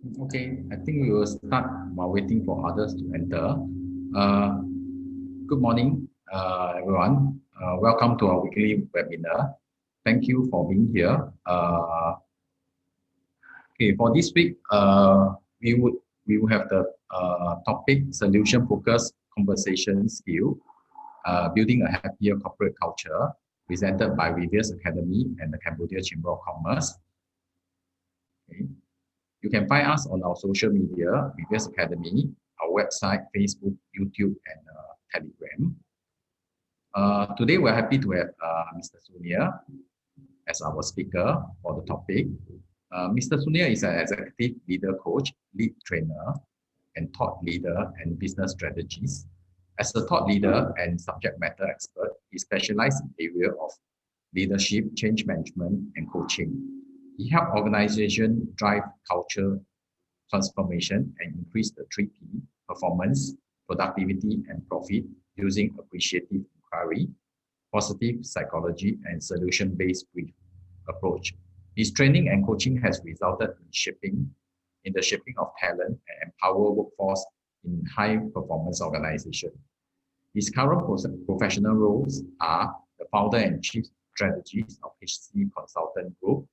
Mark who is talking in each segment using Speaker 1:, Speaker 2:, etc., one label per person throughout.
Speaker 1: Okay, I think we will start while waiting for others to enter. Uh, Good morning, everyone. Welcome to our weekly webinar. Thank you for being here. Okay, for this week, we would have the topic solution focused conversation skill, building a happier corporate culture, presented by Reveres Academy and the Cambodia Chamber of Commerce. Okay. You can find us on our social media, Reveres Academy, our website, Facebook, YouTube, and Telegram. Today, we're happy to have Mr. Sunil as our speaker for the topic. Mr. Sunil is an executive leader coach, lead trainer, and thought leader and business strategist. As a thought leader and subject matter expert, he specializes in the area of leadership, change management, and coaching. He helps organizations drive culture transformation and increase the 3P performance, productivity, and profit using appreciative inquiry, positive psychology, and solution-based brief approach. His training and coaching has resulted in the shaping of talent and empower workforce in high performance organization. His current professional roles are the founder and chief strategist of HC Consultant Group,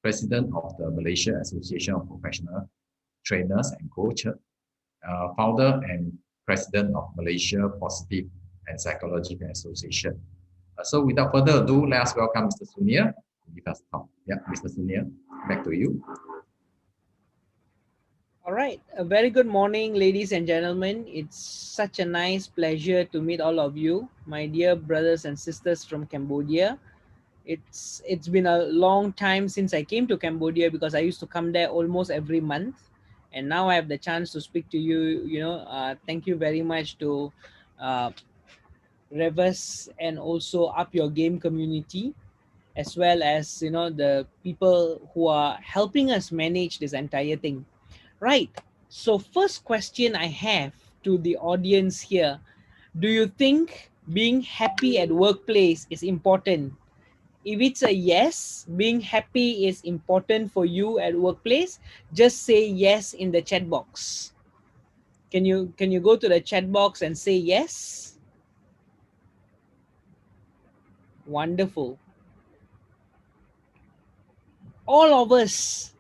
Speaker 1: president of the Malaysia Association of Professional Trainers and Coaches, founder and president of Malaysia Positive and Psychological Association. So without further ado, let us welcome Mr. Sunil to give us talk. Yeah, Mr. Sunil, back to you.
Speaker 2: All right. A very good morning, ladies and gentlemen. It's such a nice pleasure to meet all of you, my dear brothers and sisters from Cambodia. It's been a long time since I came to Cambodia because I used to come there almost every month, and now I have the chance to speak to you. Thank you very much to uh, Reveres and also Up Your Game community, as well as the people who are helping us manage this entire thing. Right. So, first question I have to the audience here: do you think being happy at workplace is important? If it's a yes, being happy is important for you at workplace, just say yes in the chat box. Can you go to the chat box and say yes? Wonderful. All of us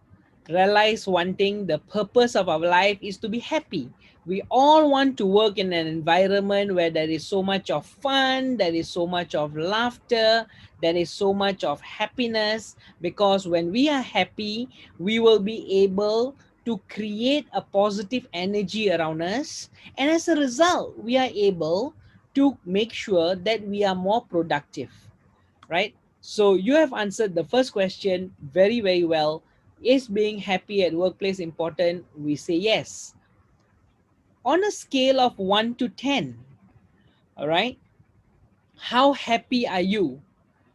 Speaker 2: realize one thing: the purpose of our life is to be happy. We all want to work in an environment where there is so much of fun, there is so much of laughter, there is so much of happiness, because when we are happy, we will be able to create a positive energy around us, and as a result, we are able to make sure that we are more productive, right? So you have answered the first question very, very well. Is being happy at workplace important? We say yes. On a scale of 1 to 10, all right, how happy are you?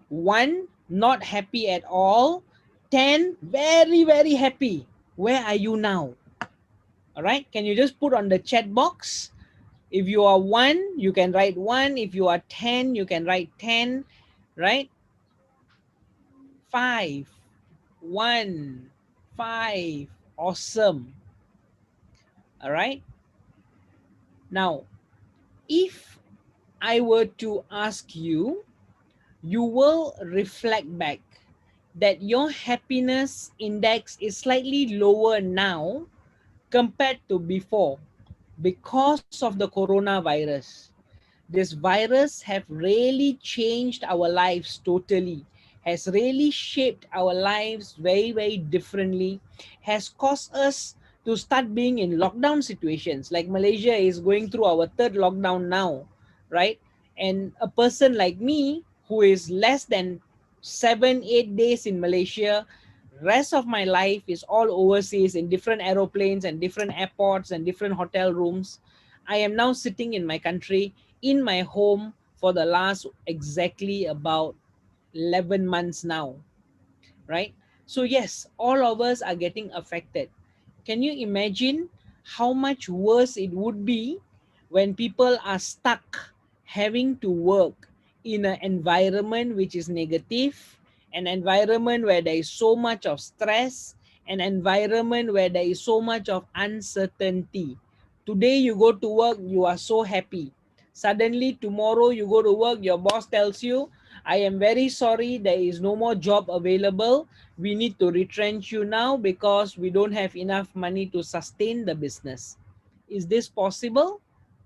Speaker 2: 1, not happy at all. 10, very, very happy. Where are you now? All right, can you just put on the chat box? If you are 1, you can write 1. If you are 10, you can write 10, right? 5, 1, 5. Awesome. All right. Now, if I were to ask you, you will reflect back that your happiness index is slightly lower now compared to before because of the coronavirus. This virus have really changed our lives totally, has really shaped our lives very, very differently, has caused us to start being in lockdown situations. Like Malaysia is going through our third lockdown now, right? And a person like me who is less than 7, 8 days in Malaysia, rest of my life is all overseas in different aeroplanes and different airports and different hotel rooms. I am now sitting in my country, in my home, for the last exactly about 11 months now, right? So yes, all of us are getting affected. Can you imagine how much worse it would be when people are stuck having to work in an environment which is negative, an environment where there is so much of stress, an environment where there is so much of uncertainty. Today you go to work, you are so happy. Suddenly tomorrow you go to work, your boss tells you, I am very sorry, there is no more job available. We need to retrench you now because we don't have enough money to sustain the business. Is this possible?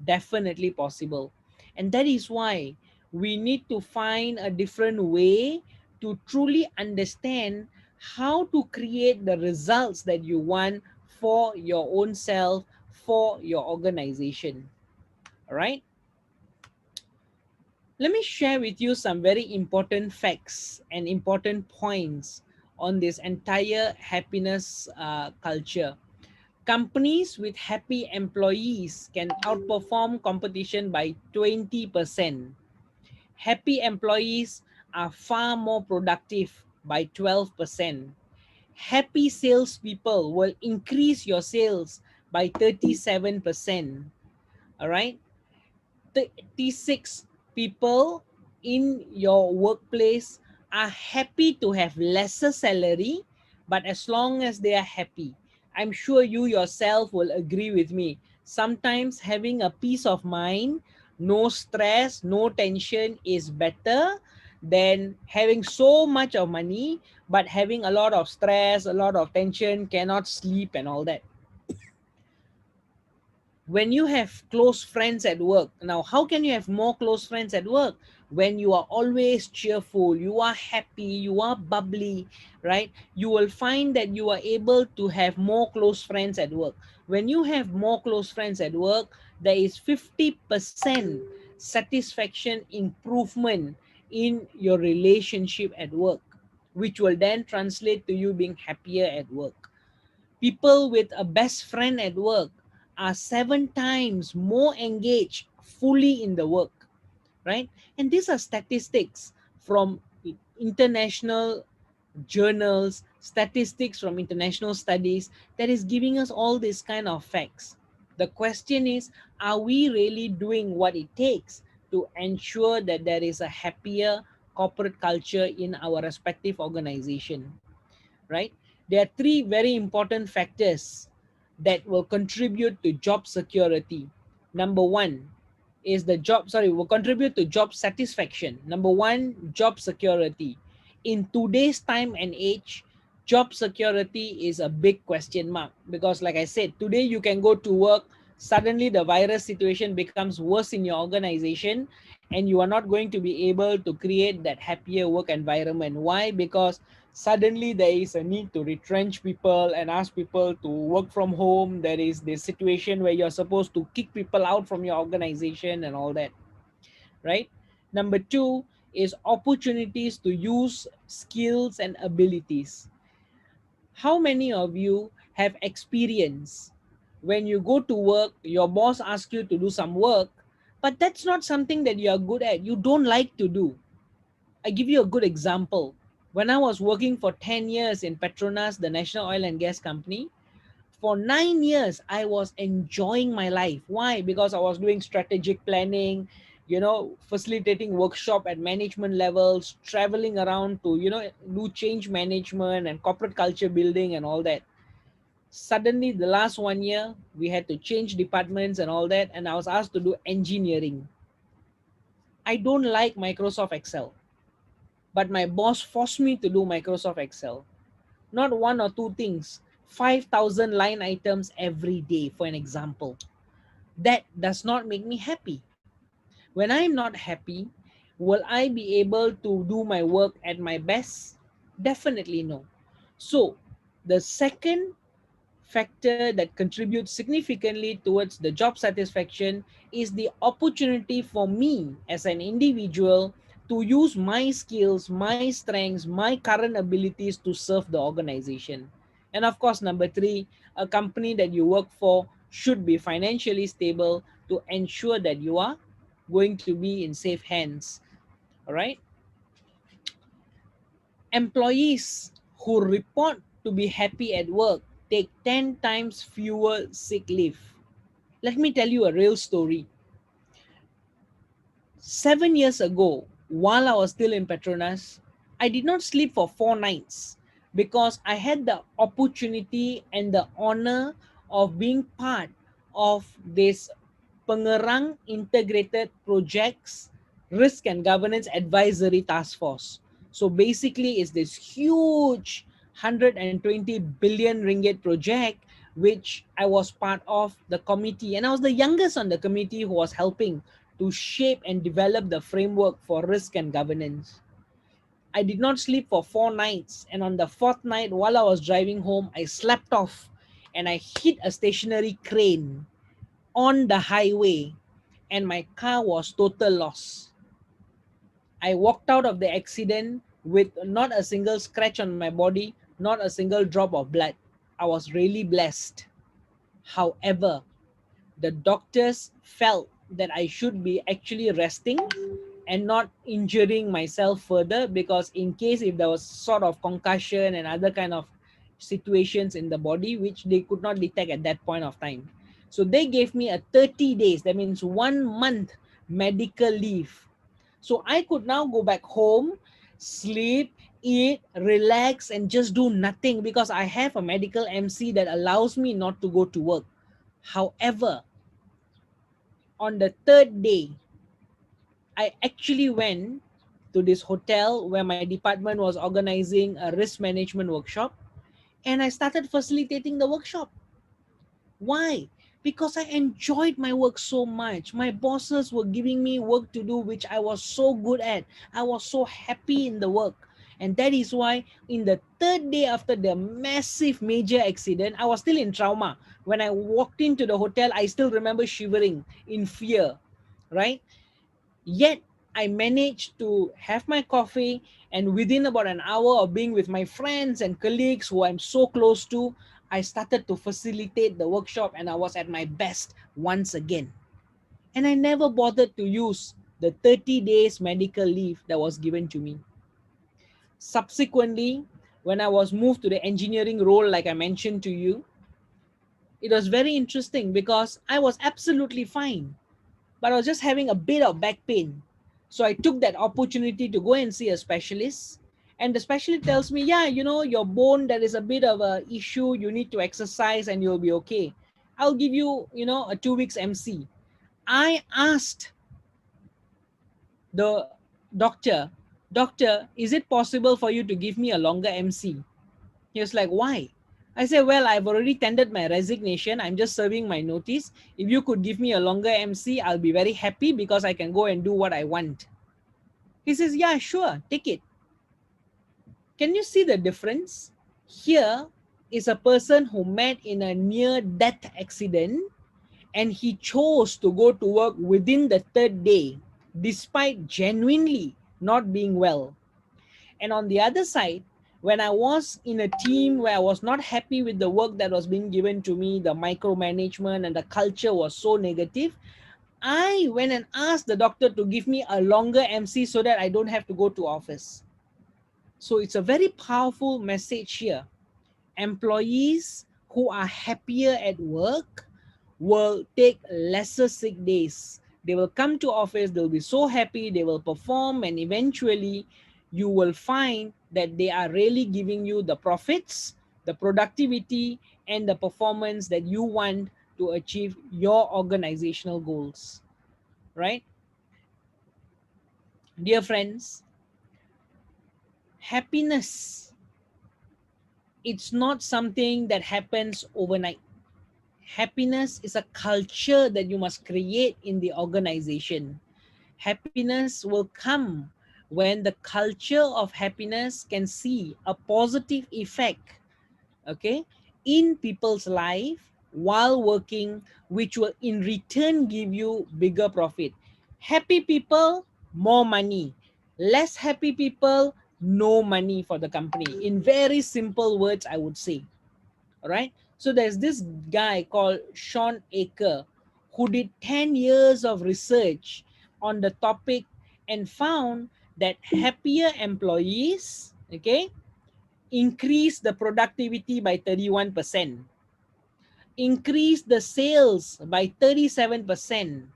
Speaker 2: Definitely possible. And that is why we need to find a different way to truly understand how to create the results that you want for your own self, for your organization. All right. Let me share with you some very important facts and important points on this entire happiness culture. Companies with happy employees can outperform competition by 20%. Happy employees are far more productive by 12%. Happy salespeople will increase your sales by 37%. All right. 36 people in your workplace are happy to have lesser salary, but as long as they are happy, I'm sure you yourself will agree with me. Sometimes having a peace of mind, no stress, no tension is better than having so much of money, but having a lot of stress, a lot of tension, cannot sleep, and all that. When you have close friends at work, now how can you have more close friends at work? When you are always cheerful, you are happy, you are bubbly, right? You will find that you are able to have more close friends at work. When you have more close friends at work, there is 50% satisfaction improvement in your relationship at work, which will then translate to you being happier at work. People with a best friend at work are 7 times more engaged fully in the work, right? And these are statistics from international journals, statistics from international studies that is giving us all these kind of facts. The question is, are we really doing what it takes to ensure that there is a happier corporate culture in our respective organization, right? There are three very important factors that will contribute to job security. Number one is will contribute to job satisfaction. Number one, job security. In today's time and age, job security is a big question mark because, like I said, today you can go to work, suddenly the virus situation becomes worse in your organization, and you are not going to be able to create that happier work environment. Why? Because suddenly there is a need to retrench people and ask people to work from home. There is this situation where you're supposed to kick people out from your organization and all that, right? Number two is opportunities to use skills and abilities. How many of you have experience when you go to work, your boss asks you to do some work, but that's not something that you are good at, you don't like to do? I give you a good example. When I was working for 10 years in Petronas, the national oil and gas company, for 9 years, I was enjoying my life. Why? Because I was doing strategic planning, facilitating workshop at management levels, traveling around to, do change management and corporate culture building and all that. Suddenly, the last 1 year, we had to change departments and all that, and I was asked to do engineering. I don't like Microsoft Excel, but my boss forced me to do Microsoft Excel. Not one or two things, 5,000 line items every day, for an example. That does not make me happy. When I'm not happy, will I be able to do my work at my best? Definitely no. So, the second factor that contributes significantly towards the job satisfaction is the opportunity for me as an individual to use my skills, my strengths, my current abilities to serve the organization. And of course, number three, a company that you work for should be financially stable to ensure that you are going to be in safe hands. All right. Employees who report to be happy at work take 10 times fewer sick leave. Let me tell you a real story. 7 years ago, while I was still in Petronas, I did not sleep for 4 nights because I had the opportunity and the honor of being part of this Pengerang Integrated Projects Risk and Governance Advisory Task Force. So basically, it's this huge 120 billion ringgit project which I was part of the committee, and I was the youngest on the committee who was helping to shape and develop the framework for risk and governance. I did not sleep for 4 nights, and on the fourth night, while I was driving home, I slept off and I hit a stationary crane on the highway, and my car was total loss. I walked out of the accident with not a single scratch on my body, not a single drop of blood. I was really blessed. However, the doctors felt that I should be actually resting and not injuring myself further, because in case if there was sort of concussion and other kind of situations in the body which they could not detect at that point of time, so they gave me a 30 days, that means 1 month medical leave, so I could now go back home, sleep, eat, relax, and just do nothing, because I have a medical MC that allows me not to go to work. However, on the third day, I actually went to this hotel where my department was organizing a risk management workshop, and I started facilitating the workshop. Why? Because I enjoyed my work so much. My bosses were giving me work to do which I was so good at. I was so happy in the work. And that is why in the third day after the massive major accident, I was still in trauma. When I walked into the hotel, I still remember shivering in fear, right? Yet I managed to have my coffee, and within about an hour of being with my friends and colleagues who I'm so close to, I started to facilitate the workshop, and I was at my best once again. And I never bothered to use the 30 days medical leave that was given to me. Subsequently, when I was moved to the engineering role, like I mentioned to you, it was very interesting because I was absolutely fine, but I was just having a bit of back pain. So I took that opportunity to go and see a specialist. And the specialist tells me, yeah, your bone, there is a bit of a issue. You need to exercise and you'll be okay. I'll give you, a 2 weeks MC. I asked the doctor, is it possible for you to give me a longer MC? He was like, why? I said, well, I've already tendered my resignation. I'm just serving my notice. If you could give me a longer MC, I'll be very happy because I can go and do what I want. He says, yeah, sure, take it. Can you see the difference? Here is a person who met in a near death accident, and he chose to go to work within the third day, despite genuinely not being well. And on the other side, when I was in a team where I was not happy with the work that was being given to me, the micromanagement and the culture was so negative, I went and asked the doctor to give me a longer MC so that I don't have to go to office. So it's a very powerful message here. Employees who are happier at work will take lesser sick days. They will come to office, they'll be so happy, they will perform, and eventually you will find that they are really giving you the profits, the productivity, and the performance that you want to achieve your organizational goals, right? Dear friends, happiness, it's not something that happens overnight. Happiness is a culture that you must create in the organization. Happiness will come when the culture of happiness can see a positive effect, okay, in people's life while working, which will in return give you bigger profit. Happy people, more money. Less happy people, no money for the company. In very simple words, I would say. All right. So there's this guy called Sean Aker who did 10 years of research on the topic and found that happier employees, okay, increase the productivity by 31%, increase the sales by 37%,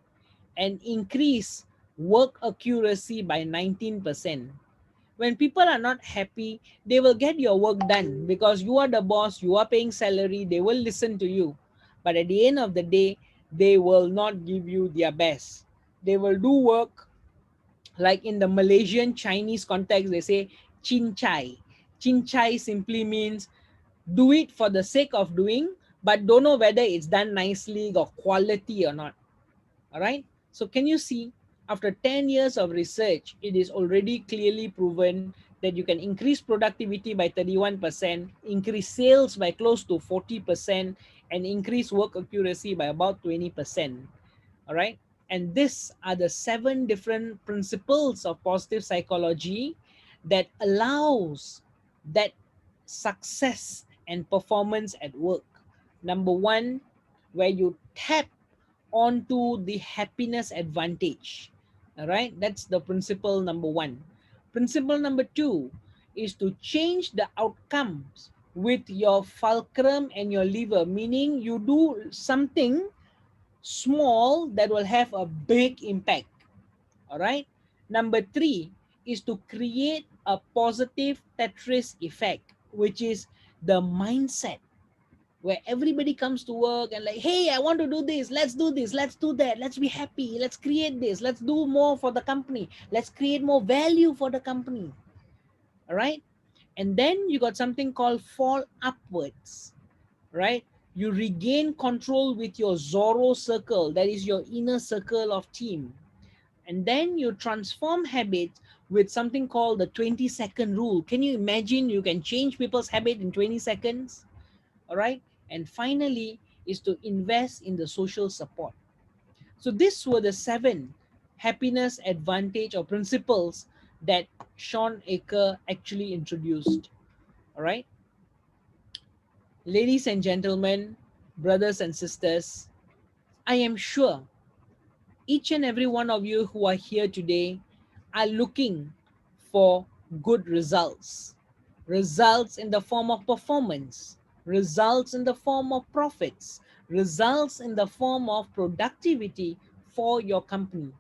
Speaker 2: and increase work accuracy by 19%. When people are not happy, they will get your work done because you are the boss, you are paying salary, they will listen to you. But at the end of the day, they will not give you their best. They will do work like in the Malaysian Chinese context, they say chin chai. Chin chai simply means do it for the sake of doing, but don't know whether it's done nicely or quality or not. All right. So can you see, after 10 years of research, it is already clearly proven that you can increase productivity by 31%, increase sales by close to 40%, and increase work accuracy by about 20%. All right. And these are the 7 different principles of positive psychology that allows that success and performance at work. Number one, where you tap onto the happiness advantage. All right, that's the principle number one. Principle number two is to change the outcomes with your fulcrum and your lever, meaning you do something small that will have a big impact. All right. Number three is to create a positive Tetris effect, which is the mindset where everybody comes to work and like, hey, I want to do this, let's do this, let's do that, let's be happy, let's create this, let's do more for the company, let's create more value for the company. All right. And then you got something called fall upwards, right? You regain control with your Zorro circle, that is your inner circle of team. And then you transform habits with something called the 20-second rule. Can you imagine you can change people's habit in 20 seconds? All right. And finally is to invest in the social support. So these were the 7 happiness advantage or principles that Sean Aker actually introduced. All right. Ladies and gentlemen, brothers and sisters, I am sure each and every one of you who are here today are looking for good results. Results in the form of performance, results in the form of profits, results in the form of productivity for your company.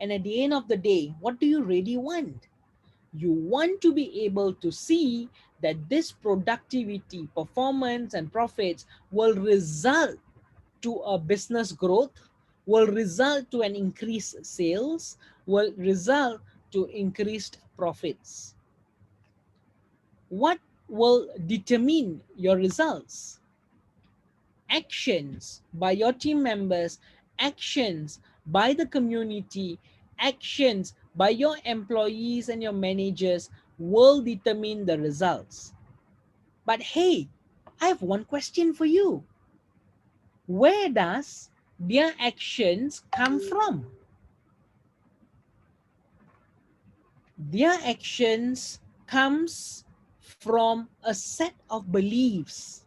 Speaker 2: And at the end of the day, what do you really want? You want to be able to see that this productivity, performance, and profits will result to a business growth, will result to an increased sales, will result to increased profits. What will determine your results? Actions by your team members, actions by the community, actions by your employees and your managers will determine the results. But hey, I have one question for you. Where does their actions come from? Their actions comes from a set of beliefs,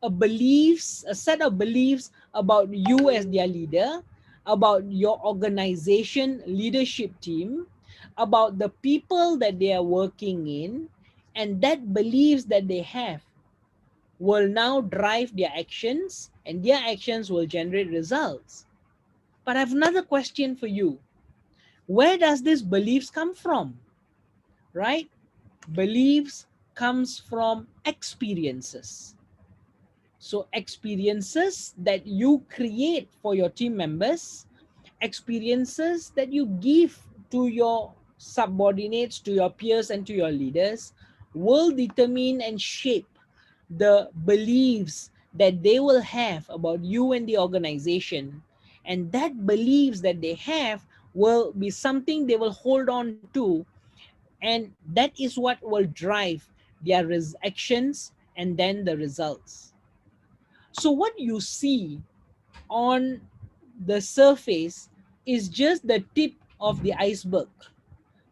Speaker 2: a set of beliefs about you as their leader, about your organization leadership team, about the people that they are working in, and that beliefs that they have will now drive their actions, and their actions will generate results. But I have another question for you. Where does these beliefs come from? Right? Beliefs comes from experiences. So experiences that you create for your team members, experiences that you give to your subordinates, to your peers, and to your leaders will determine and shape the beliefs that they will have about you and the organization. And that beliefs that they have will be something they will hold on to. And that is what will drive their actions and then the results. So, what you see on the surface is just the tip of the iceberg.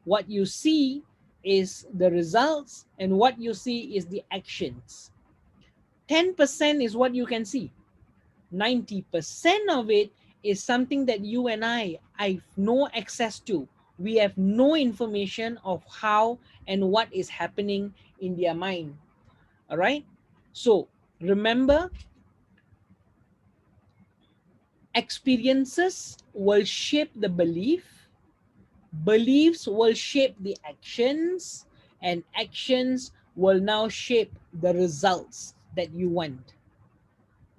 Speaker 2: What you see is the results, and what you see is the actions. 10% is what you can see. 90% of it is something that you and I have no access to. We have no information of how and what is happening in their mind. All right. So remember, experiences will shape the belief, Beliefs will shape the actions, and actions will now shape the results that you want.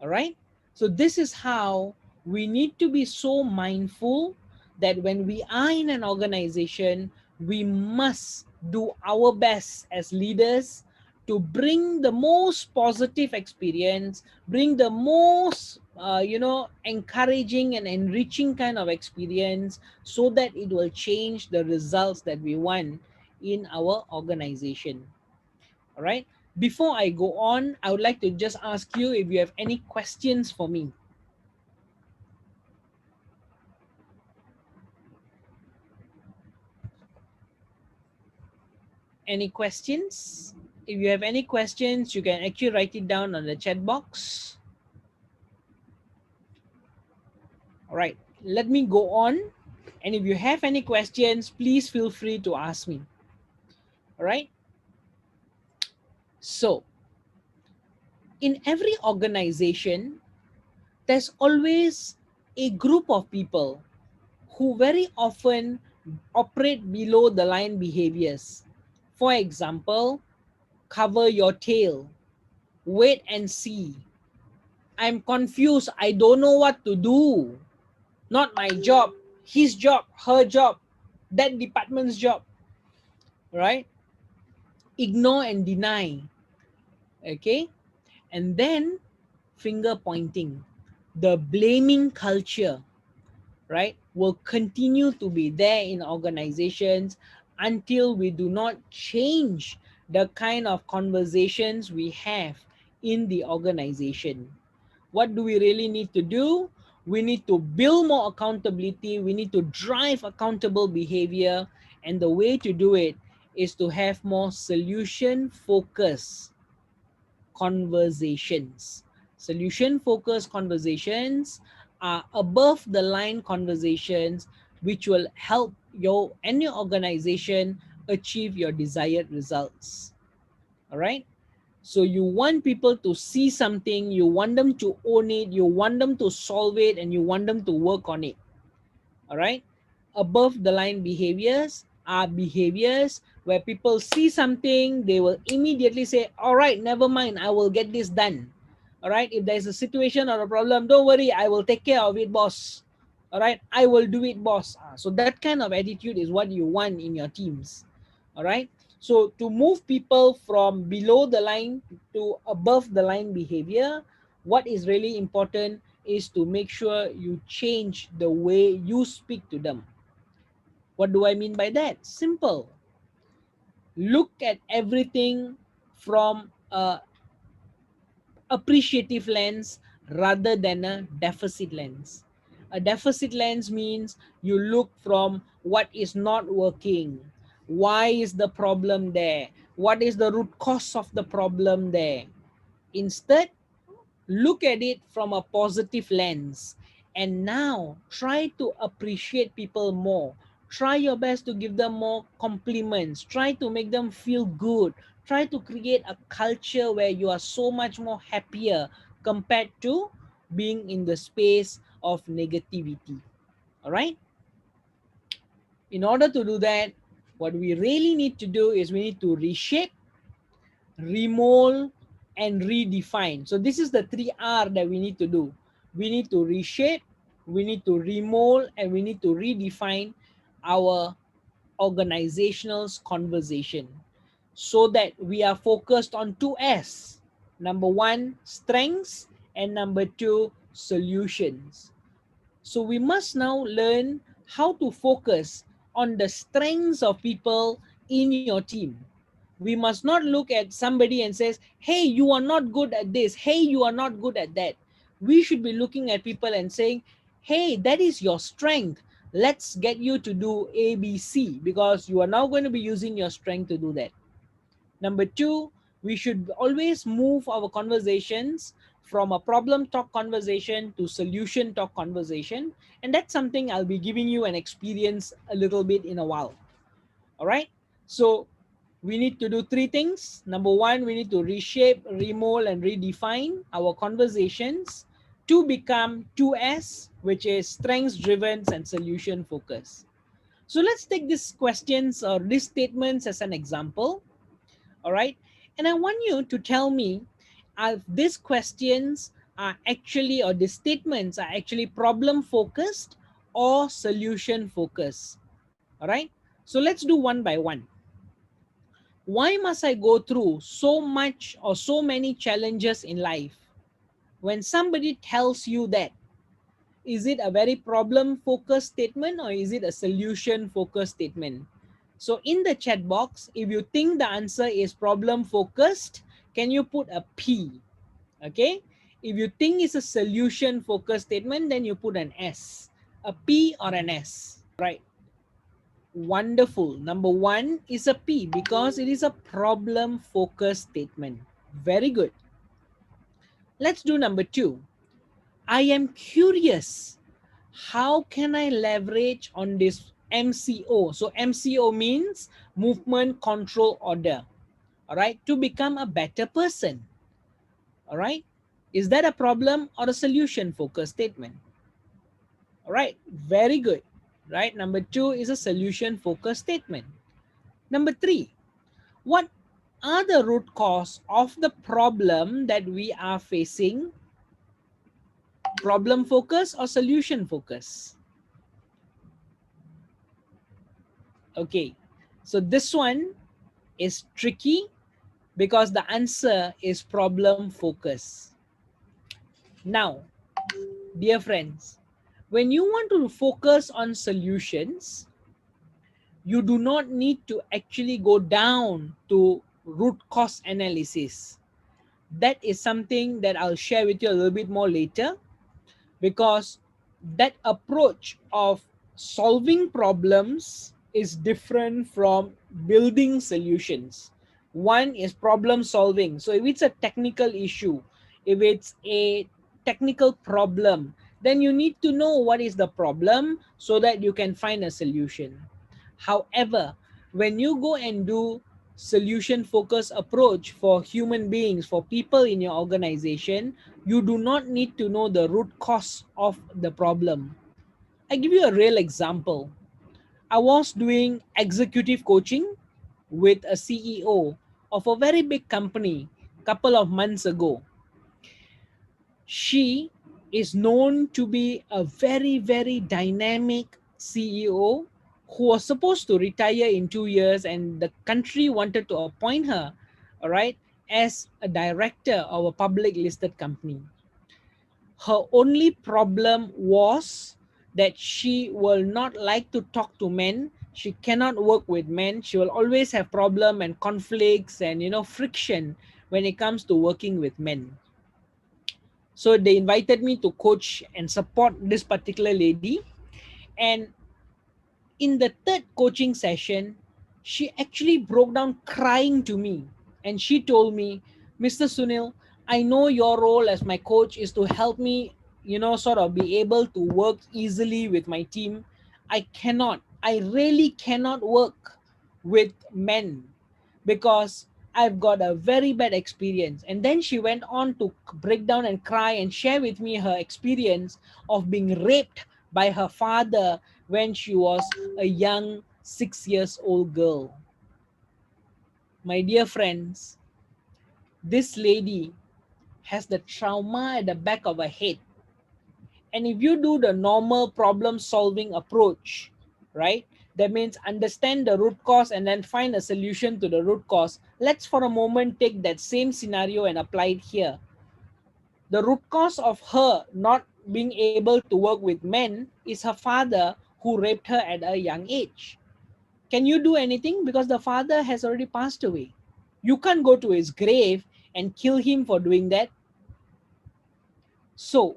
Speaker 2: All right. So this is how we need to be so mindful that when we are in an organization, we must do our best as leaders to bring the most positive experience, bring the most, encouraging and enriching kind of experience, so that it will change the results that we want in our organization. All right. Before I go on, I would like to just ask you if you have any questions for me. Any questions? If you have any questions, you can actually write it down on the chat box. All right. Let me go on. And if you have any questions, please feel free to ask me. All right. So, in every organization, there's always a group of people who very often operate below the line behaviors. For example, cover your tail, wait and see. I'm confused, I don't know what to do. Not my job, his job, her job, that department's job, right? Ignore and deny, okay? And then finger pointing, the blaming culture, right, will continue to be there in organizations until we do not change the kind of conversations we have in the organization. What do we really need to do? We need to build more accountability. We need to drive accountable behavior. And the way to do it is to have more solution focused conversations. Solution focused conversations are above the line conversations which will help your and your organization achieve your desired results. All right. So you want people to see something, you want them to own it, you want them to solve it, and you want them to work on it. All right. Above the line behaviors are behaviors where people see something, they will immediately say, all right, never mind, I will get this done. All right. If there's a situation or a problem, don't worry, I will take care of it, boss. All right. I will do it, boss. So that kind of attitude is what you want in your teams. All right. So to move people from below the line to above the line behavior, what is really important is to make sure you change the way you speak to them. What do I mean by that? Simple. Look at everything from a appreciative lens rather than a deficit lens. A deficit lens means you look from what is not working. Why is the problem there? What is the root cause of the problem there? Instead, look at it from a positive lens, and now try to appreciate people more. Try your best to give them more compliments. Try to make them feel good. Try to create a culture where you are so much more happier compared to being in the space of negativity. All right. In order to do that, what we really need to do is we need to reshape, remold, and redefine. So this is the 3R that we need to do. We need to reshape, we need to remold, and we need to redefine our organizational's conversation so that we are focused on 2S. Number one, strengths, and number two, solutions. So we must now learn how to focus on the strengths of people in your team. We must not look at somebody and says, hey, you are not good at this, hey, you are not good at that. We should be looking at people and saying, hey, that is your strength, let's get you to do ABC, because you are now going to be using your strength to do that. Number two, we should always move our conversations from a problem talk conversation to solution talk conversation, and that's something I'll be giving you an experience a little bit in a while. All right. So we need to do three things. Number one, we need to reshape, remold, and redefine our conversations to become 2S, which is strengths driven and solution focused. So let's take these questions or these statements as an example. All right. And I want you to tell me if these questions are actually, or the statements are actually problem focused or solution focused. All right. So let's do one by one. Why must I go through so much or so many challenges in life? When somebody tells you that, is it a very problem focused statement or is it a solution focused statement? So in the chat box, if you think the answer is problem focused, can you put a P? Okay. If you think it's a solution focused statement, then you put an S, a P or an S, right? Wonderful. Number one is a P because it is a problem focused statement. Very good. Let's do number two. I am curious. How can I leverage on this MCO? So MCO means movement control order, all right, to become a better person. All right. Is that a problem or a solution focused statement? All right. Very good. Right. Number two is a solution focused statement. Number three, what are the root cause of the problem that we are facing? Problem focus or solution focus? Okay, so this one is tricky because the answer is problem focus. Now, dear friends, when you want to focus on solutions, you do not need to actually go down to root cause analysis. That is something that I'll share with you a little bit more later, because that approach of solving problems is different from building solutions. One is problem solving. So if it's a technical issue, if it's a technical problem, then you need to know what is the problem so that you can find a solution. However, when you go and do solution focused approach for human beings, for people in your organization, you do not need to know the root cause of the problem. I give you a real example. I was doing executive coaching with a CEO of a very big company a couple of months ago. She is known to be a very, very dynamic CEO who was supposed to retire in 2 years, and the country wanted to appoint her, all right, as a director of a public listed company. Her only problem was that she will not like to talk to men. She cannot work with men. She will always have problem and conflicts and friction when it comes to working with men. So they invited me to coach and support this particular lady. And in the third coaching session, she actually broke down crying to me. And she told me, Mr. Sunil, I know your role as my coach is to help me, sort of be able to work easily with my team. I really cannot work with men because I've got a very bad experience. And then she went on to break down and cry and share with me her experience of being raped by her father when she was a young 6 years old girl. My dear friends, this lady has the trauma at the back of her head. And if you do the normal problem solving approach, right? That means understand the root cause and then find a solution to the root cause. Let's for a moment take that same scenario and apply it here. The root cause of her not being able to work with men is her father who raped her at a young age. Can you do anything? Because the father has already passed away. You can't go to his grave and kill him for doing that. So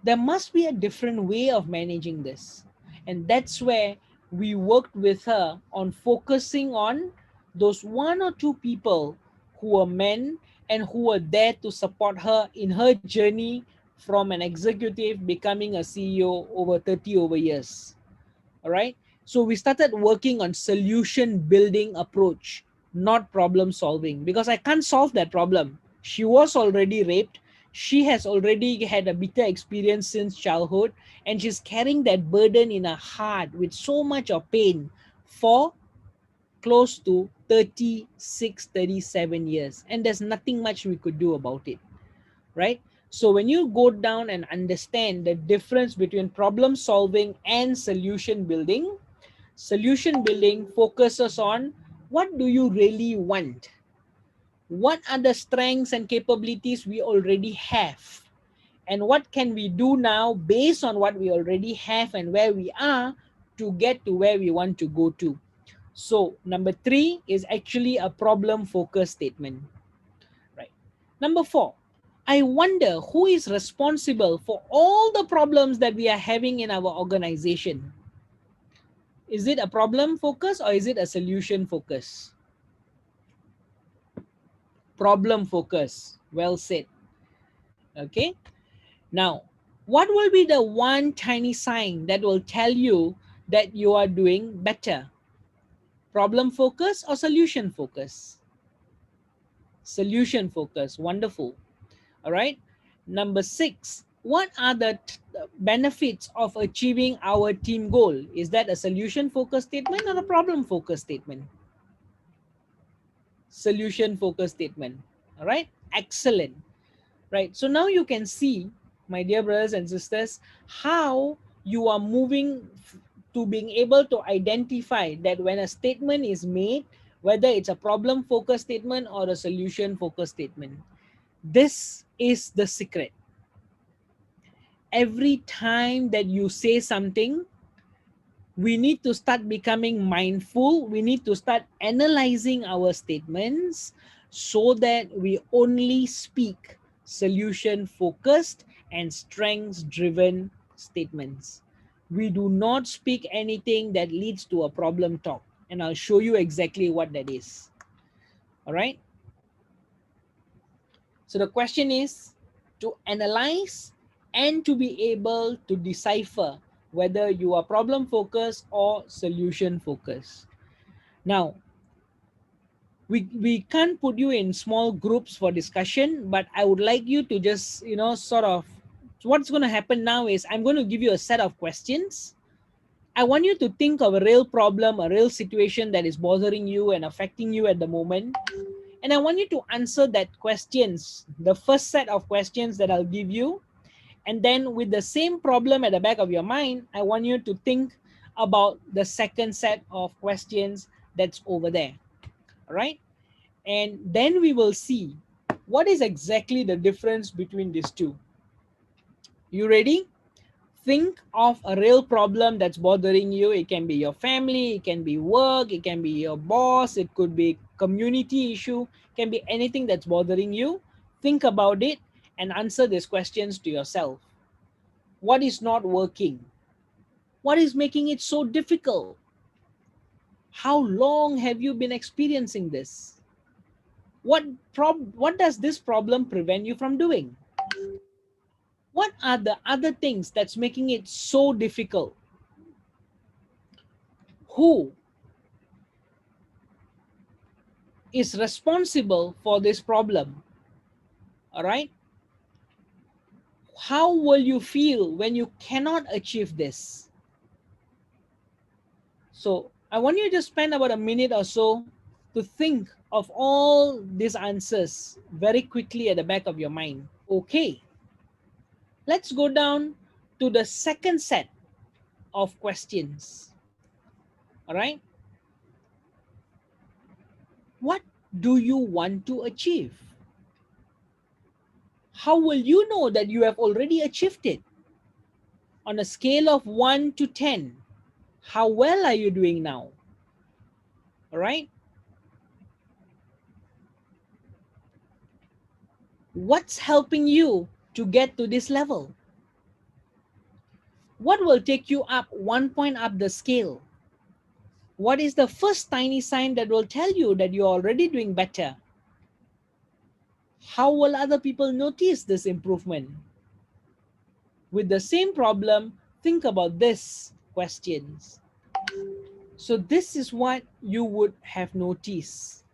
Speaker 2: there must be a different way of managing this. And that's where we worked with her on focusing on those one or two people who were men and who were there to support her in her journey from an executive becoming a CEO over 30 over years. All right. So we started working on solution building approach, not problem solving, because I can't solve that problem. She was already raped. She has already had a bitter experience since childhood, and she's carrying that burden in her heart with so much of pain for close to 36, 37 years. And there's nothing much we could do about it, right? So when you go down and understand the difference between problem solving and solution building focuses on what do you really want? What are the strengths and capabilities we already have? And what can we do now based on what we already have and where we are to get to where we want to go to? So number 3 is actually a problem focused statement, right? Number 4, I wonder who is responsible for all the problems that we are having in our organization. Is it a problem focus or is it a solution focus? Problem focus. Well said. Okay. Now, what will be the one tiny sign that will tell you that you are doing better? Problem focus or solution focus? Solution focus. Wonderful. All right. Number 6, what are the benefits of achieving our team goal? Is that a solution focused statement or a problem focused statement? Solution focused statement. All right. Excellent. Right. So now you can see, my dear brothers and sisters, how you are moving to being able to identify that when a statement is made, whether it's a problem focused statement or a solution focused statement. This is the secret. Every time that you say something, we need to start becoming mindful. We need to start analyzing our statements so that we only speak solution focused and strengths driven statements. We do not speak anything that leads to a problem talk. And I'll show you exactly what that is. All right. So the question is to analyze and to be able to decipher whether you are problem focused or solution focused. Now, we can't put you in small groups for discussion, but I would like you to just, sort of, what's going to happen now is I'm going to give you a set of questions. I want you to think of a real problem, a real situation that is bothering you and affecting you at the moment. And I want you to answer that questions, the first set of questions that I'll give you. And then with the same problem at the back of your mind, I want you to think about the second set of questions that's over there. All right. And then we will see what is exactly the difference between these two. You ready? Think of a real problem that's bothering you. It can be your family, it can be work, it can be your boss, it could be community issue, it can be anything that's bothering you. Think about it and answer these questions to yourself. What is not working? What is making it so difficult? How long have you been experiencing this? What does this problem prevent you from doing? What are the other things that's making it so difficult? Who is responsible for this problem? All right. How will you feel when you cannot achieve this? So I want you to spend about a minute or so to think of all these answers very quickly at the back of your mind. Okay. Let's go down to the second set of questions. All right. What do you want to achieve? How will you know that you have already achieved it? On a scale of 1 to 10, how well are you doing now? All right. What's helping you to get to this level? What will take you up 1 point up the scale? What is the first tiny sign that will tell you that you're already doing better? How will other people notice this improvement? With the same problem, think about these questions. So this is what you would have noticed,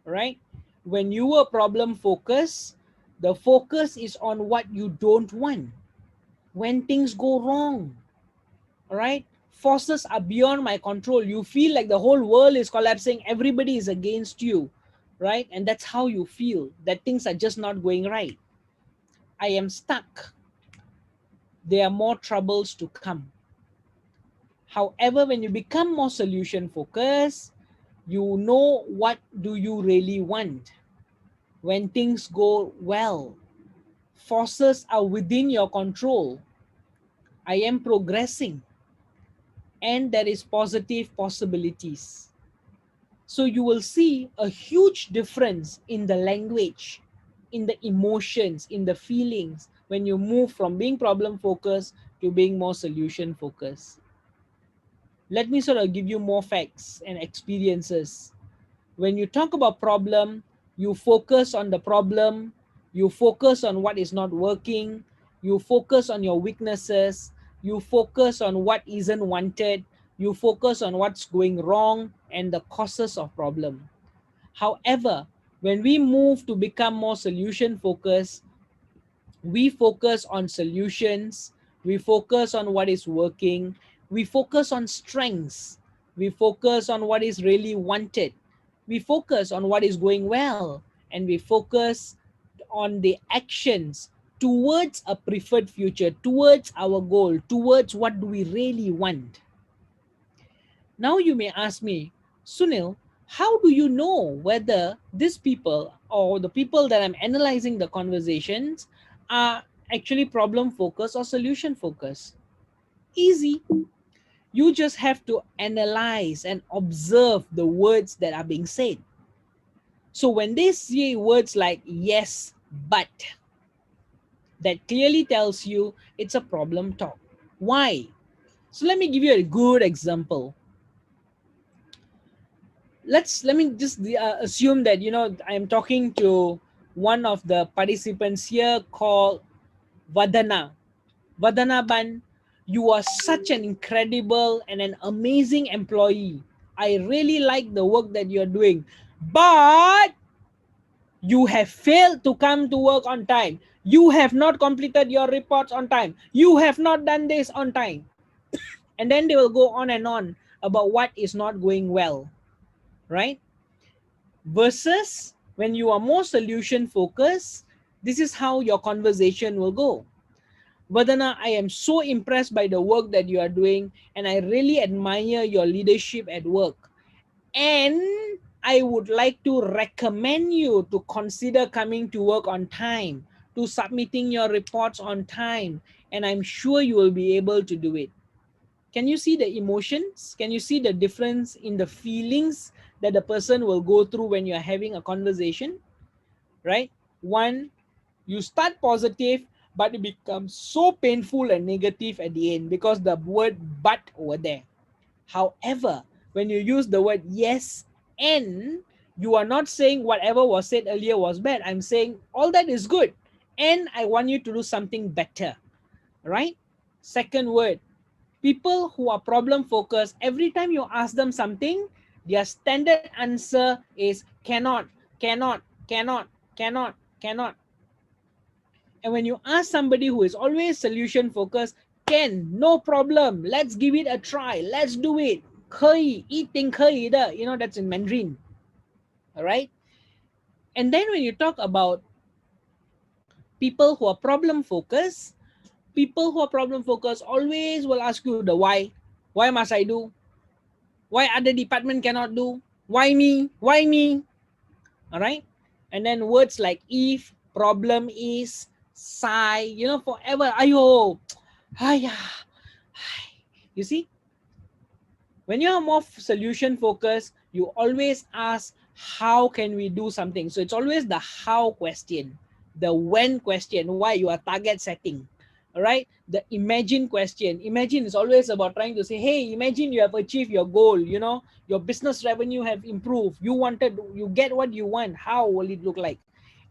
Speaker 2: right? When you were problem focused, The focus is on what you don't want. When things go wrong, all right? Forces are beyond my control. You feel like the whole world is collapsing, everybody is against you, right? And that's how you feel, that things are just not going right. I am stuck. There are more troubles to come. However, when you become more solution focused, you know what do you really want. When things go well, forces are within your control. I am progressing and there is positive possibilities. So you will see a huge difference in the language, in the emotions, in the feelings when you move from being problem focused to being more solution focused. Let me sort of give you more facts and experiences. When you talk about problem, you focus on the problem, you focus on what is not working, you focus on your weaknesses, you focus on what isn't wanted, you focus on what's going wrong and the causes of problem. However, when we move to become more solution focused, we focus on solutions, we focus on what is working, we focus on strengths, we focus on what is really wanted, we focus on what is going well, and we focus on the actions towards a preferred future, towards our goal, towards what do we really want. Now you may ask me, Sunil, how do you know whether these people or the people that I'm analyzing the conversations are actually problem focused or solution focused? Easy. You just have to analyze and observe the words that are being said. So when they say words like yes, but, that clearly tells you it's a problem talk. Why? So let me give you a good example. Let me just assume that I'm talking to one of the participants here called Vadana Ban. You are such an incredible and an amazing employee. I really like the work that you're doing, but you have failed to come to work on time, you have not completed your reports on time, you have not done this on time. And then they will go on and on about what is not going well, right? Versus when you are more solution focused, this is how your conversation will go. Vadana, I am so impressed by the work that you are doing, and I really admire your leadership at work. And I would like to recommend you to consider coming to work on time, to submitting your reports on time, and I'm sure you will be able to do it. Can you see the emotions? Can you see the difference in the feelings that the person will go through when you're having a conversation, right? One, you start positive, but it becomes so painful and negative at the end because the word but over there. However, when you use the word yes and, you are not saying whatever was said earlier was bad. I'm saying all that is good and I want you to do something better, right? Second word, people who are problem focused, every time you ask them something, their standard answer is cannot, cannot, cannot, cannot, cannot. And when you ask somebody who is always solution focused, can, no problem, let's give it a try, let's do it, 可以，一定可以的, that's in Mandarin. All right. And then when you talk about people who are problem focused, always will ask you the why. Why must I do? Why other department cannot do? Why me? Why me? All right. And then words like if, problem is, sigh, forever. Ayo, hiya. You see, when you are more solution focused, you always ask, how can we do something? So it's always the how question, the when question, why you are target setting. All right. The imagine question. Imagine is always about trying to say, hey, imagine you have achieved your goal, your business revenue have improved. You get what you want. How will it look like?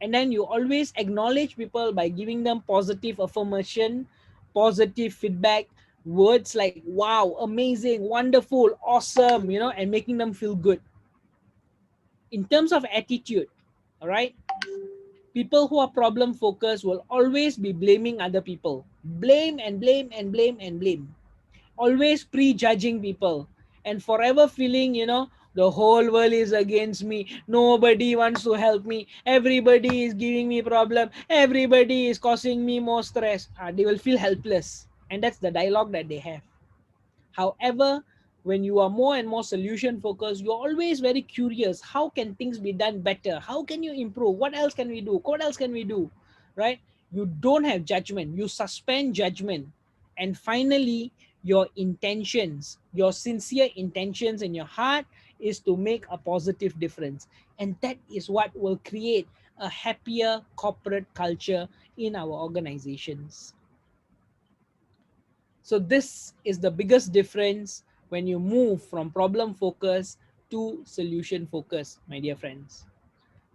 Speaker 2: And then you always acknowledge people by giving them positive affirmation, positive feedback, words like wow, amazing, wonderful, awesome, and making them feel good. In terms of attitude, all right, People who are problem focused will always be blaming other people. Blame and blame and blame and blame. Always prejudging people and forever feeling, the whole world is against me. Nobody wants to help me. Everybody is giving me problem. Everybody is causing me more stress. They will feel helpless. And that's the dialogue that they have. However, when you are more and more solution focused, you're always very curious. How can things be done better? How can you improve? What else can we do? What else can we do? Right? You don't have judgment. You suspend judgment. And finally, your intentions, your sincere intentions in your heart is to make a positive difference. And that is what will create a happier corporate culture in our organizations. So this is the biggest difference when you move from problem focus to solution focus, my dear friends.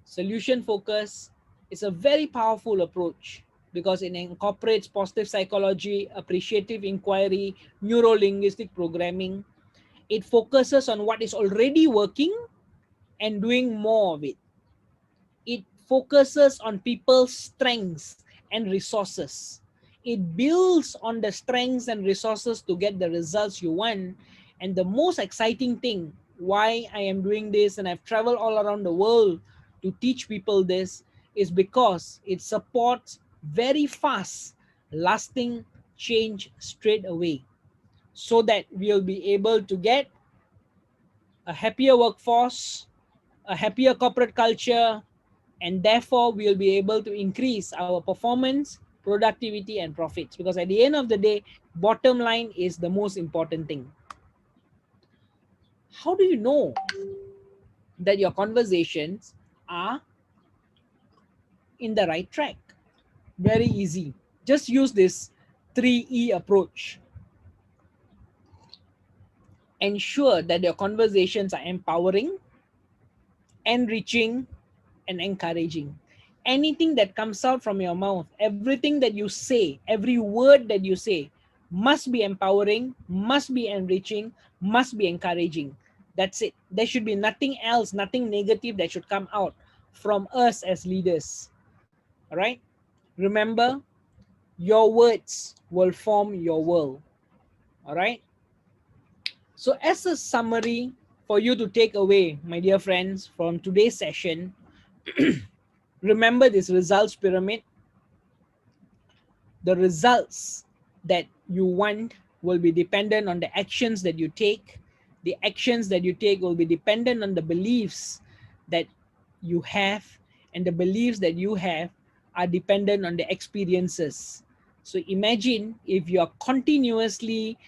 Speaker 2: Solution focus is a very powerful approach because it incorporates positive psychology, appreciative inquiry, neuro-linguistic programming. It focuses on what is already working and doing more of it. It focuses on people's strengths and resources. It builds on the strengths and resources to get the results you want. And the most exciting thing, why I am doing this and I've traveled all around the world to teach people this, is because it supports very fast, lasting change straight away so that we'll be able to get a happier workforce, a happier corporate culture, and therefore we'll be able to increase our performance, productivity, and profits. Because at the end of the day, bottom line is the most important thing. How do you know that your conversations are in the right track? Very easy. Just use this 3E approach. Ensure that your conversations are empowering, enriching, and encouraging. Anything that comes out from your mouth, everything that you say, every word that you say must be empowering, must be enriching, must be encouraging. That's it. There should be nothing else, nothing negative that should come out from us as leaders. All right? Remember, your words will form your world. All right? So, as a summary for you to take away, my dear friends, from today's session, remember this results pyramid. The results that you want will be dependent on the actions that you take. The actions that you take will be dependent on the beliefs that you have, and the beliefs that you have are dependent on the experiences. So imagine if you are continuously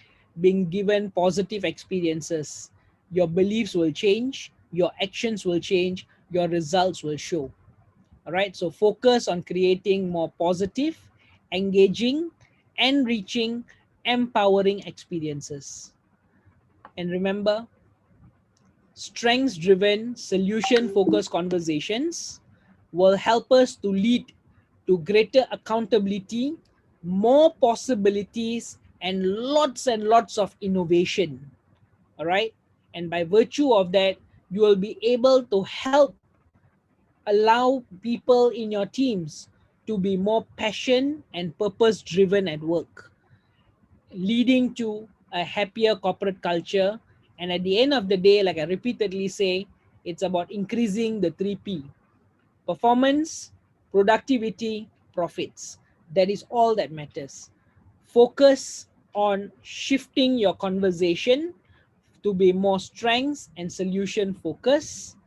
Speaker 2: being given positive experiences, your beliefs will change, your actions will change, your results will show. All right, so focus on creating more positive, engaging, enriching, empowering experiences. And remember, strengths driven, solution focused conversations will help us to lead to greater accountability, more possibilities, and lots of innovation. All right, and by virtue of that, you will be able to help allow people in your teams to be more passion and purpose driven at work, leading to a happier corporate culture. And at the end of the day, like I repeatedly say, it's about increasing the 3P: performance, productivity, profits. That is all that matters. Focus on shifting your conversation to be more strengths and solution focused,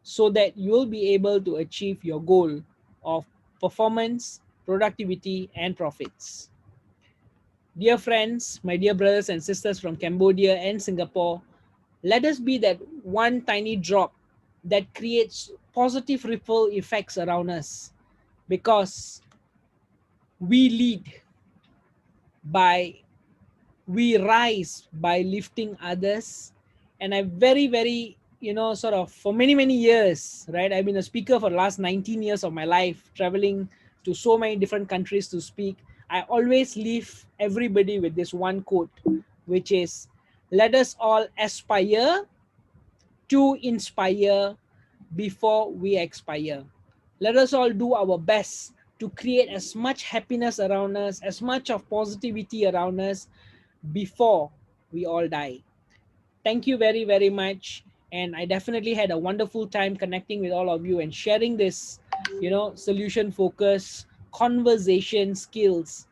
Speaker 2: so that you'll be able to achieve your goal of performance, productivity, and profits. Dear friends, my dear brothers and sisters from Cambodia and Singapore, let us be that one tiny drop that creates positive ripple effects around us, because we lead by, we rise by lifting others. And I very, sort of for many years, right? I've been a speaker for the last 19 years of my life, traveling to so many different countries to speak. I always leave everybody with this one quote, which is, let us all aspire to inspire before we expire. Let us all do our best to create as much happiness around us, as much of positivity around us before we all die. Thank you very, very much. And I definitely had a wonderful time connecting with all of you and sharing this, solution focus conversation skills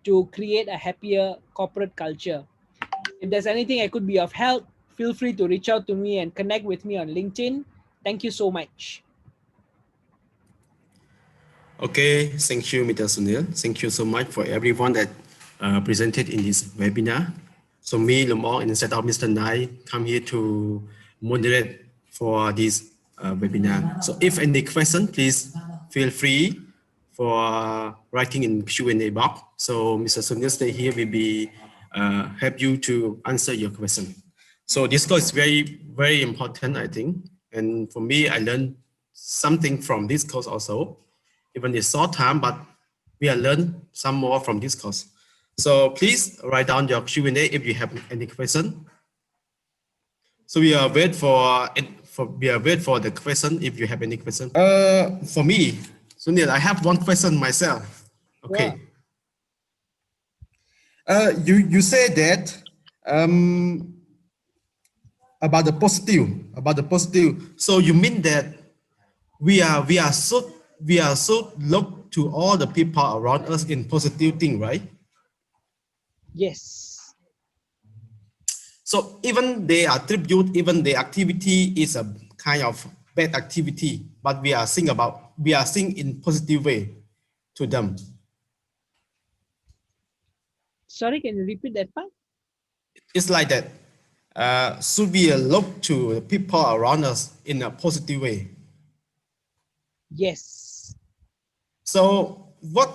Speaker 2: to create a happier corporate culture. If there's anything I could be of help, feel free to reach out to me and connect with me on LinkedIn. Thank you so much.
Speaker 3: Okay, thank you, Mr. Sunil. Thank you so much for everyone that presented in this webinar. So me, Lamont, instead of Mr. Nai, come here to moderate for this webinar. So if any question, please feel free for writing in Q&A box. So Mr. Sunil stay here will be help you to answer your question. So this course is very, very important, I think. And for me, I learned something from this course also. Even it's short time, but we are learn some more from this course. So please write down your Q&A if you have any question. So we are wait for the question if you have any question. For me, Sunil, I have one question myself. Okay. You say that about the positive. So you mean that we are so look to all the people around us in positive thing, right?
Speaker 2: Yes.
Speaker 3: So even they attribute, even the activity is a kind of bad activity, but we are seeing in positive way to them.
Speaker 2: Sorry, can you repeat that part?
Speaker 3: It's like that. Should we look to the people around us in a positive way?
Speaker 2: Yes.
Speaker 3: So what,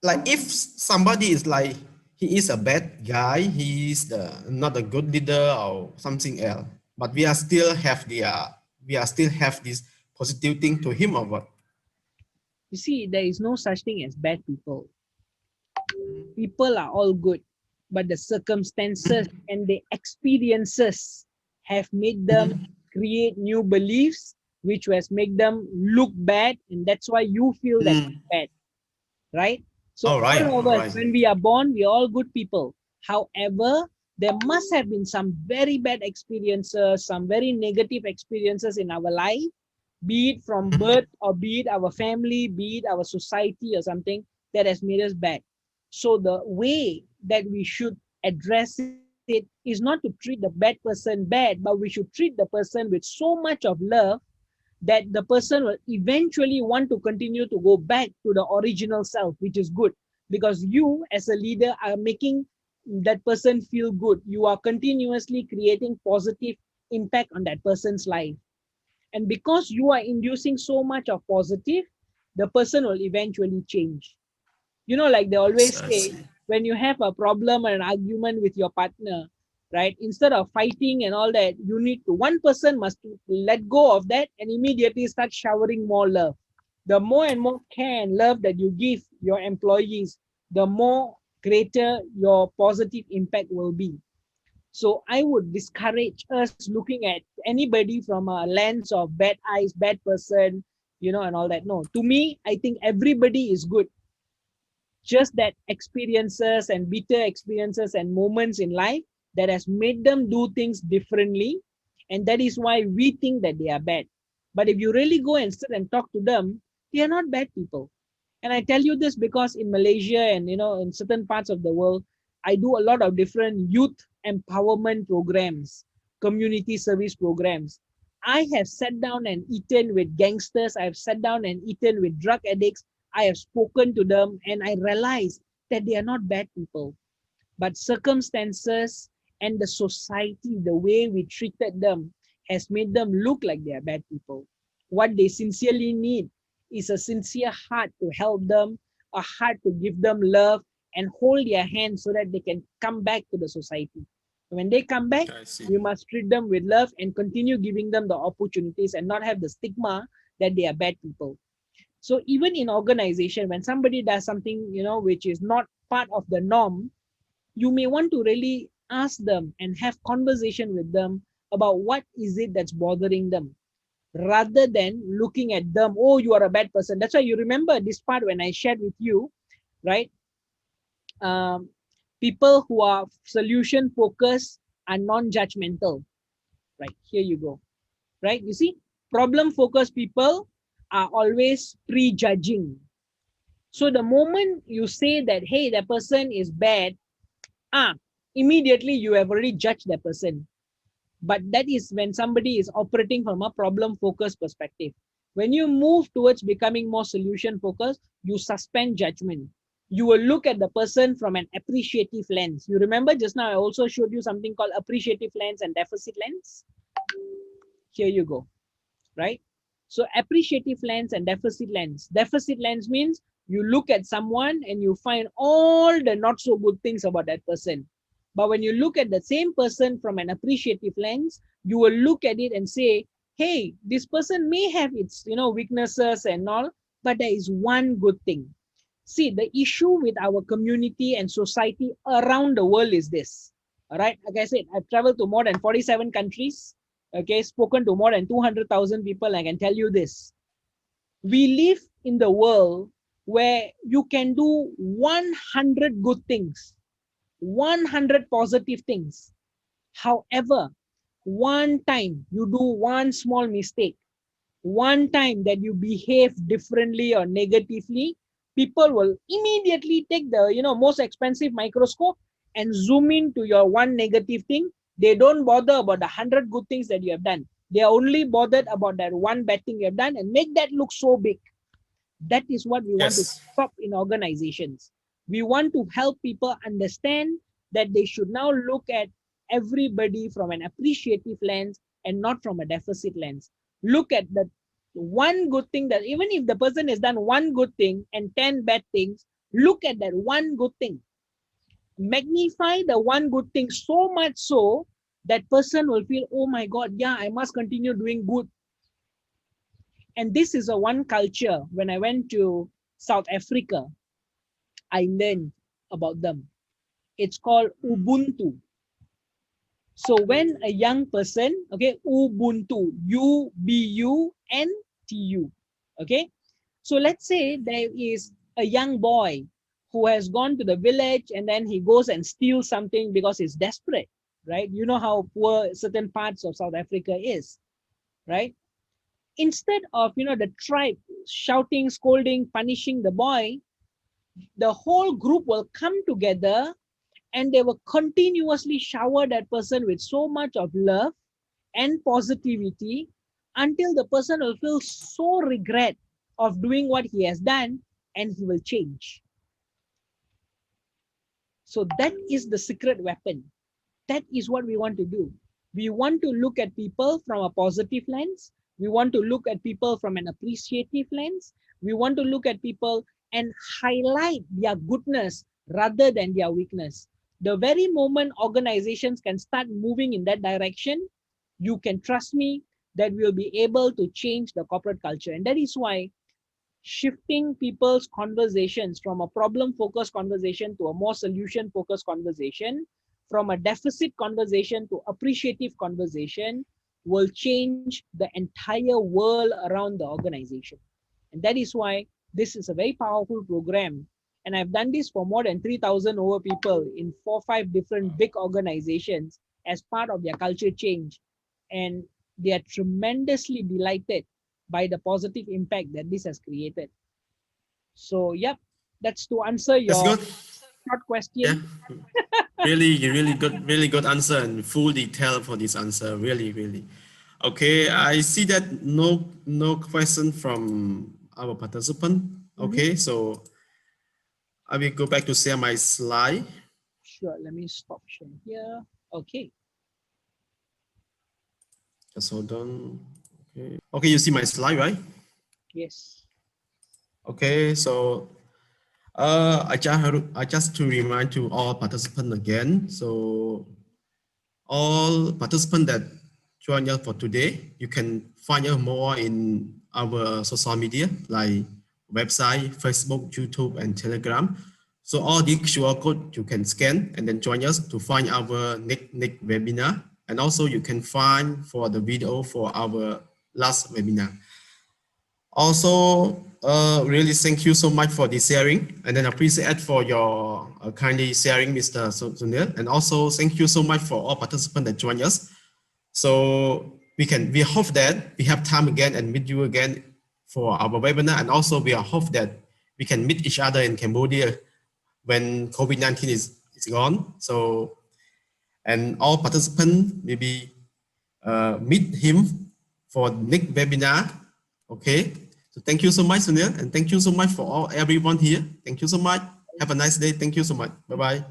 Speaker 3: like if somebody is like, he is a bad guy, he is not a good leader or something else, but we are still have this positive thing to him or what?
Speaker 2: You see, there is no such thing as bad people. People are all good, but the circumstances and the experiences have made them create new beliefs, which has made them look bad, and that's why you feel that bad, right? So
Speaker 3: All right,
Speaker 2: all of
Speaker 3: all
Speaker 2: us,
Speaker 3: right.
Speaker 2: when we are born, we are all good people. However, there must have been some very bad experiences, some very negative experiences in our life, be it from birth or be it our family, be it our society or something that has made us bad. So the way that we should address it is not to treat the bad person bad, but we should treat the person with so much of love that the person will eventually want to continue to go back to the original self, which is good. Because you, as a leader, are making that person feel good. You are continuously creating positive impact on that person's life. And because you are inducing so much of positive, the person will eventually change. Like they always
Speaker 3: I
Speaker 2: say,
Speaker 3: see.
Speaker 2: when you have a problem or an argument with your partner, right, instead of fighting and all that, one person must let go of that and immediately start showering more love. The more and more care and love that you give your employees, the more greater your positive impact will be. So I would discourage us looking at anybody from a lens of bad eyes, bad person, and all that. No, to me, I think everybody is good. Just that experiences and bitter experiences and moments in life that has made them do things differently, and that is why we think that they are bad. But if you really go and sit and talk to them, they are not bad people. And I tell you this because in Malaysia and in certain parts of the world, I do a lot of different youth empowerment programs, community service programs. I have sat down and eaten with gangsters. I have sat down and eaten with drug addicts. I have spoken to them and I realized that they are not bad people. But circumstances and the society, the way we treated them, has made them look like they are bad people. What they sincerely need is a sincere heart to help them, a heart to give them love and hold their hand so that they can come back to the society. When they come back,
Speaker 3: I see.
Speaker 2: we must treat them with love and continue giving them the opportunities and not have the stigma that they are bad people. So even in organization, when somebody does something, which is not part of the norm, you may want to really ask them and have conversation with them about what is it that's bothering them, rather than looking at them, oh, you are a bad person. That's why you remember this part when I shared with you, right? People who are solution focused are non-judgmental, right? Here you go, right? You see, problem focused people are always prejudging. So the moment you say that, hey, that person is bad, immediately you have already judged that person. But that is when somebody is operating from a problem focused perspective. When you move towards becoming more solution focused, you suspend judgment. You will look at the person from an appreciative lens. You remember just now I also showed you something called appreciative lens and deficit lens. Here you go, right? So appreciative lens and deficit lens. Deficit lens means you look at someone and you find all the not so good things about that person. But when you look at the same person from an appreciative lens, you will look at it and say, hey, this person may have its weaknesses and all, but there is one good thing. See, the issue with our community and society around the world is this. All right, like I said, I've traveled to more than 47 countries. Okay, spoken to more than 200,000 people. I can tell you this. We live in the world where you can do 100 good things, 100 positive things. However, one time you do one small mistake, one time that you behave differently or negatively, people will immediately take the most expensive microscope and zoom into your one negative thing. They don't bother about the 100 good things that you have done. They are only bothered about that one bad thing you have done and make that look so big. That is what we want to stop in organizations. We want to help people understand that they should now look at everybody from an appreciative lens and not from a deficit lens. Look at the one good thing, that even if the person has done one good thing and 10 bad things, look at that one good thing. Magnify the one good thing so much so that person will feel, oh my God, yeah, I must continue doing good. And this is a one culture. When I went to South Africa, I learned about them. It's called Ubuntu. So when a young person, okay, Ubuntu, U-B-U-N-T-U, okay. So let's say there is a young boy who has gone to the village and then he goes and steals something because he's desperate, right? You know how poor certain parts of South Africa is, right? Instead of, the tribe shouting, scolding, punishing the boy, the whole group will come together and they will continuously shower that person with so much of love and positivity until the person will feel so regret of doing what he has done and he will change. So that is the secret weapon. That is what we want to do. We want to look at people from a positive lens. We want to look at people from an appreciative lens. We want to look at people and highlight their goodness rather than their weakness. The very moment organizations can start moving in that direction, you can trust me that we'll be able to change the corporate culture. And that is why shifting people's conversations from a problem-focused conversation to a more solution-focused conversation, from a deficit conversation to appreciative conversation, will change the entire world around the organization. And that is why this is a very powerful program. And I've done this for more than 3,000 over people in 4 or 5 different big organizations as part of their culture change. And they are tremendously delighted by the positive impact that this has created. So, yep, that's to answer your short question.
Speaker 3: Yeah. really good answer and full detail for this answer. Really. Okay, I see that no question from our participant. Okay, so I will go back to share my slide.
Speaker 2: Sure, let me stop sharing here. Okay.
Speaker 3: Just hold on. Okay, you see my slide, right?
Speaker 2: Yes.
Speaker 3: Okay, so I just to remind to all participants again. So all participants that join us for today, you can find out more in our social media like website, Facebook, YouTube, and Telegram. So all the QR code you can scan and then join us to find our next webinar. And also you can find for the video for our last webinar. Also, really thank you so much for the sharing, and then appreciate for your kindly sharing, Mr. Sunil, and also thank you so much for all participants that join us. So we hope that we have time again and meet you again for our webinar, and also we hope that we can meet each other in Cambodia when COVID-19 is gone. So, and all participants maybe meet him for next webinar. Okay. So thank you so much, Sunil, and thank you so much for everyone here. Thank you so much. Have a nice day. Thank you so much. Bye-bye.